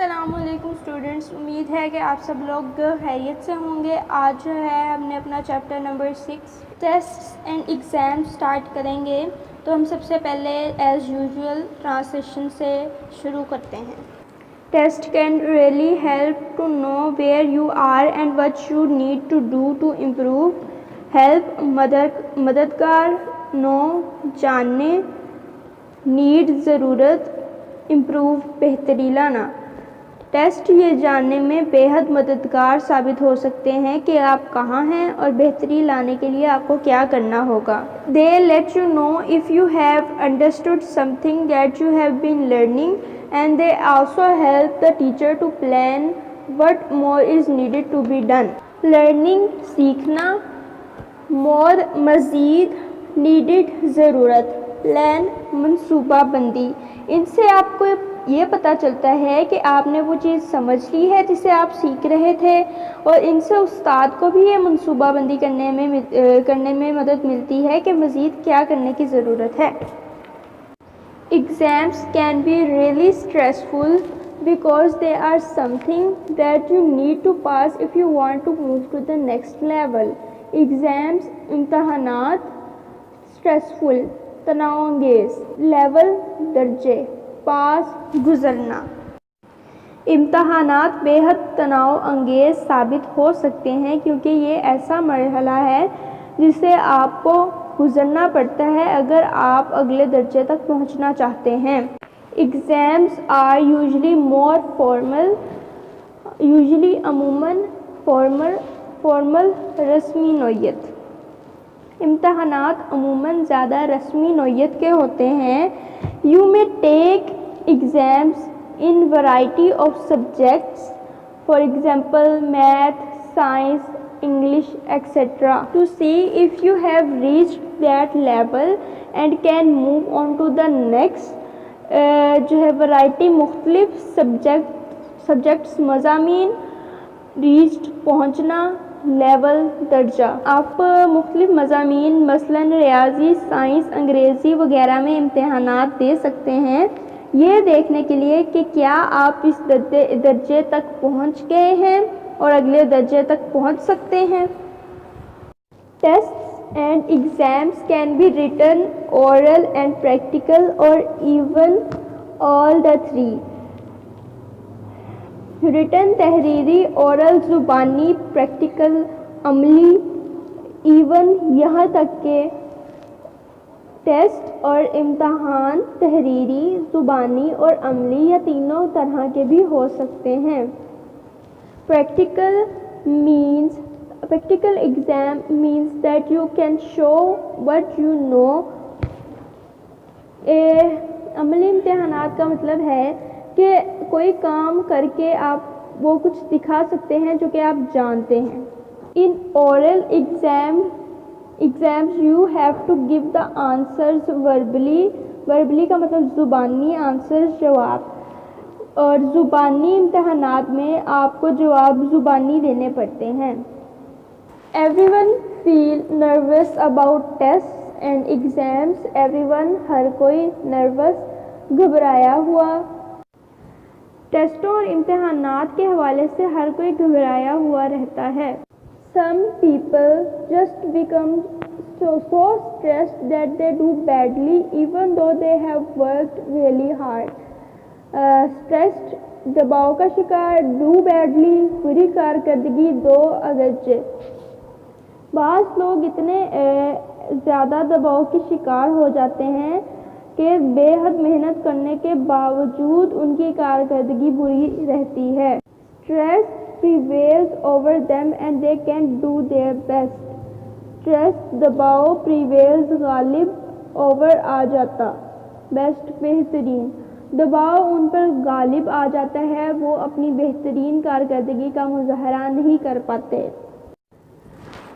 السلام علیکم اسٹوڈنٹس، امید ہے کہ آپ سب لوگ خیریت سے ہوں گے۔ آج جو ہے ہم نے اپنا chapter number 6 tests and exam start کریں گے۔ تو ہم سب سے پہلے ایز یوزول ٹرانسلیشن سے شروع کرتے ہیں۔ Test can really help to know where you are and what you need to do to improve. Help مددگار، نو جاننے، نیڈ ضرورت، امپروو بہتری لانا۔ ٹیسٹ یہ جاننے میں بے حد مددگار ثابت ہو سکتے ہیں کہ آپ کہاں ہیں اور بہتری لانے کے لیے آپ کو کیا کرنا ہوگا۔ They let you know if you have understood something that you have been learning, and they also help the teacher to plan what more is needed to be done. Learning سیکھنا، more مزید، needed ضرورت، plan منصوبہ بندی۔ ان سے آپ کو یہ پتہ چلتا ہے کہ آپ نے وہ چیز سمجھ لی ہے جسے آپ سیکھ رہے تھے، اور ان سے استاد کو بھی یہ منصوبہ بندی کرنے میں مدد ملتی ہے کہ مزید کیا کرنے کی ضرورت ہے۔ Exams can be really stressful because they are something that you need to pass if you want to move to the next level. Exams امتحانات stressful تناؤ انگیز، لیول درجے، پاس گزرنا۔ امتحانات بے حد تناؤ انگیز ثابت ہو سکتے ہیں کیونکہ یہ ایسا مرحلہ ہے جسے آپ کو گزرنا پڑتا ہے اگر آپ اگلے درجے تک پہنچنا چاہتے ہیں۔ Exams are usually more formal، عموماً فارمل رسمی نوعیت۔ امتحانات عموماً زیادہ رسمی نوعیت کے ہوتے ہیں۔ You may take exams in variety of subjects, for example math, science, English, etc. to see if you have reached that level and can move on to the next. جو ہے ورائٹی مختلف سبجیکٹس مضامین، reached پہنچنا، level درجہ۔ آپ مختلف مضامین مثلاً ریاضی، سائنس، انگریزی وغیرہ میں امتحانات دے سکتے ہیں یہ دیکھنے کے لیے کہ کیا آپ اس درجے تک پہنچ گئے ہیں اور اگلے درجے تک پہنچ سکتے ہیں۔ Tests and exams can be written, oral and practical, or even all the three. Written تحریری، oral زبانی، practical عملی، even یہاں تک کہ ٹیسٹ اور امتحان تحریری، زبانی اور عملی یا تینوں طرح کے بھی ہو سکتے ہیں۔ Practical exam means that you can show what you know. عملی امتحانات کا مطلب ہے کہ کوئی کام کر کے آپ وہ کچھ دکھا سکتے ہیں جو کہ آپ جانتے ہیں۔ In oral exams you have to give the answers verbally کا مطلب زبانی answers جواب، اور زبانی امتحانات میں آپ کو جواب زبانی دینے پڑتے ہیں۔ Everyone feel nervous about tests and exams. Everyone ہر کوئی nervous گھبرایا ہوا۔ ٹیسٹوں اور امتحانات کے حوالے سے ہر کوئی گھبرایا ہوا رہتا ہے۔ Some people just become so stressed that they do badly even though they have worked really hard. Stressed دباؤ کا شکار، do badly بری کارکردگی، دو اگرچہ۔ بعض لوگ اتنے زیادہ دباؤ کے شکار ہو جاتے ہیں کہ بے حد محنت کرنے کے باوجود ان کی کارکردگی بری رہتی ہے۔ Stress prevails over them and they can't do their best. Stress دباؤ prevails غالب over آ جاتا، best بہترین، دباؤ ان پر غالب آ جاتا ہے، وہ اپنی بہترین کارکردگی کا مظاہرہ نہیں کر پاتے۔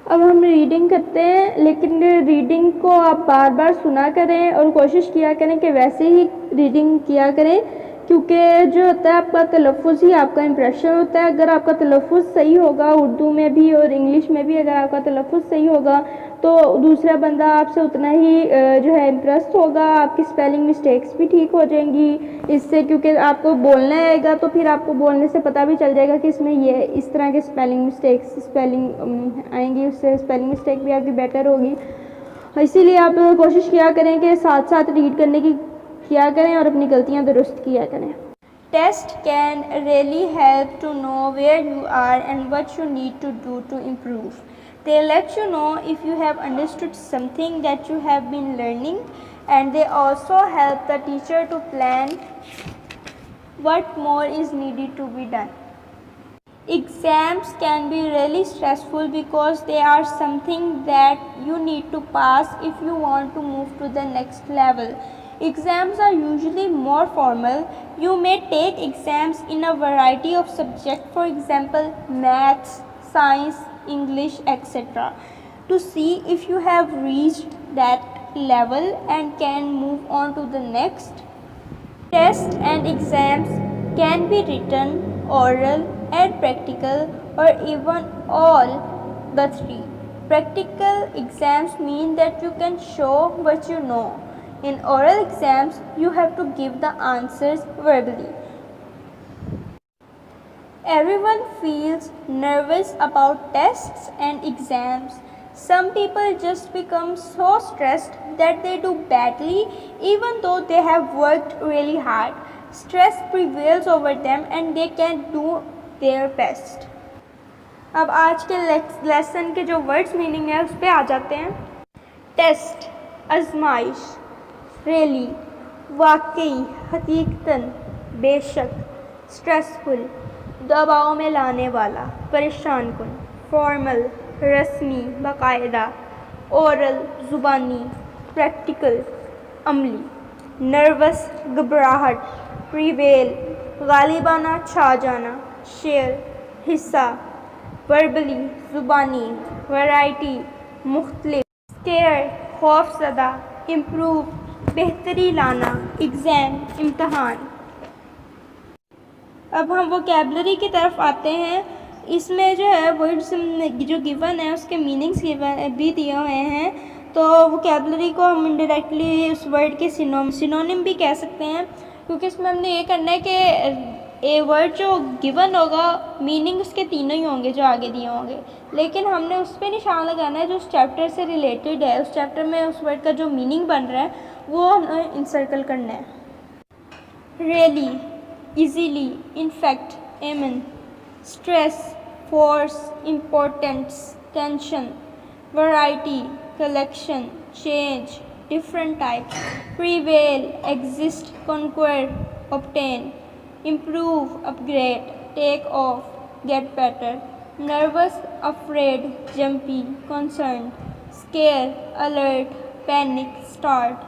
اب ہم ریڈنگ کرتے ہیں، لیکن ریڈنگ کو آپ بار بار سنا کریں اور کوشش کیا کریں کہ ویسے ہی ریڈنگ کیا کریں کیونکہ جو ہوتا ہے آپ کا تلفظ ہی آپ کا امپریشن ہوتا ہے. اگر آپ کا تلفظ صحیح ہوگا اردو میں بھی اور انگلش میں بھی، اگر آپ کا تلفظ صحیح ہوگا تو دوسرا بندہ آپ سے اتنا ہی جو ہے امپریس ہوگا. آپ کی اسپیلنگ مسٹیکس بھی ٹھیک ہو جائیں گی اس سے، کیونکہ آپ کو بولنا آئے گا تو پھر آپ کو بولنے سے پتہ بھی چل جائے گا کہ اس میں یہ اس طرح کے اسپیلنگ آئیں گی. اس سے اسپیلنگ مسٹیک بھی آپ کی بیٹر ہوگی. اسی لیے آپ کوشش کیا کریں کہ ساتھ ساتھ ریڈ کرنے کی کیا کریں اور اپنی غلطیاں درست کیا کریں. Test can really help to know where you are and what you need to do to improve. They let you know if you have understood something that you have been learning, and they also help the teacher to plan what more is needed to be done. Exams can be really stressful because they are something that you need to pass if you want to move to the next level. Exams are usually more formal. You may take exams in a variety of subjects, for example, maths, science, English, etc., to see if you have reached that level and can move on to the next. Tests and exams can be written, oral, and practical, or even all the three. Practical exams mean that you can show what you know. In oral exams, you have to give the answers verbally. Everyone feels nervous about tests and exams. Some people just become so stressed that they do badly even though they have worked really hard. Stress prevails over them and they can't do their best. اب آج کے lesson کے جو words meaning ہے اس پہ آ جاتے ہیں. Test آزمائش، ریلی واقعی، حقیقتاً، بے شک، اسٹریسفل دباؤ میں لانے والا، پریشان کن، فارمل رسمی باقاعدہ، اورل زبانی، پریکٹیکل عملی، نروس گھبراہٹ، پریویل غالبانہ چھا جانا، شیئر حصہ، وربلی زبانی، ورائٹی مختلف، اسکیئر خوف زدہ، امپروو بہتری لانا، ایگزام امتحان. اب ہم ووکیبلری کی طرف آتے ہیں. اس میں جو ہے ورڈس جو گیون ہے اس کے میننگس بھی دیے ہوئے ہیں. تو ووکیبلری کو ہم انڈائریکٹلی اس ورڈ کے سینونیم بھی کہہ سکتے ہیں، کیونکہ اس میں ہم نے یہ کرنا ہے کہ اے ورڈ جو گیون ہوگا میننگ اس کے تینوں ہی ہوں گے جو آگے دیے ہوں گے، لیکن ہم نے اس پہ نشان لگانا ہے جو اس چیپٹر سے ریلیٹڈ ہے، اس چیپٹر میں اس ورڈ کا جو میننگ بن رہا ہے وہ ہمیں انسرکل کرنا ہے. ریلی ایزیلی، انفیکٹ ایمن، stress force, importance tension, variety collection, change different types, prevail exist conquer obtain، improve upgrade, take off get better, nervous afraid jumpy concerned, scare alert panic start.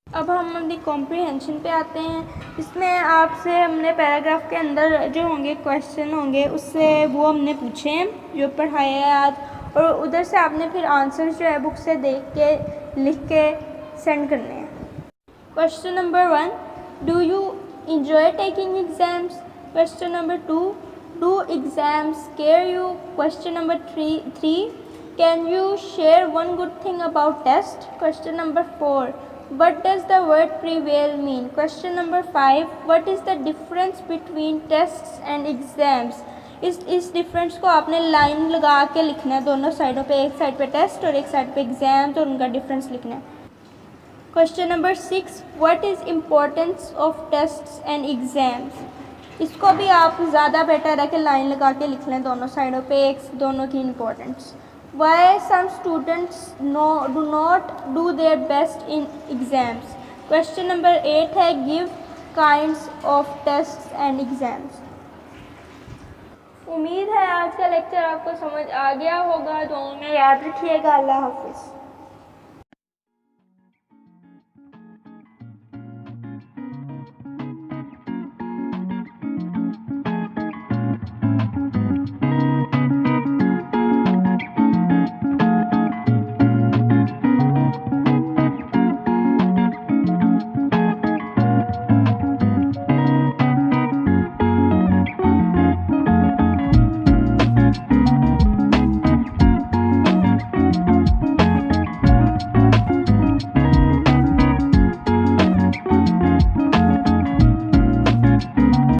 اب ہم اپنی comprehension پہ آتے ہیں. اس میں آپ سے ہم نے پیراگراف کے اندر جو ہوں گے کویشچن ہوں گے اس سے وہ ہم نے پوچھے ہیں جو پڑھایا ہے آج، اور ادھر سے آپ نے پھر آنسرز جو ہے بک سے دیکھ کے لکھ کے سینڈ کرنے ہیں. Question number 1، do you enjoy taking exams? Question number 2، do exams scare you? Question number 3، can you share one good thing about test? Question number 4، what does the word prevail mean? Question number 5, what is the difference between tests and exams? اس difference کو آپ نے line لگا کے لکھنا ہے دونوں سائڈوں پہ، ایک سائڈ پہ ٹیسٹ اور ایک سائڈ پہ ایگزامس، اور ان کا ڈفرینس لکھنا ہے. Question number 6, what is importance of tests and exams? اس کو بھی آپ زیادہ بیٹر ہے کہ لائن لگا کے لکھ لیں دونوں سائڈوں پہ دونوں کی importance. Why some students do not do their best in exams? Question number 8 ہے give kinds of tests and exams. امید ہے آج کا لیکچر آپ کو سمجھ آ گیا ہوگا. دعاؤں میں یاد رکھیے گا. اللہ حافظ.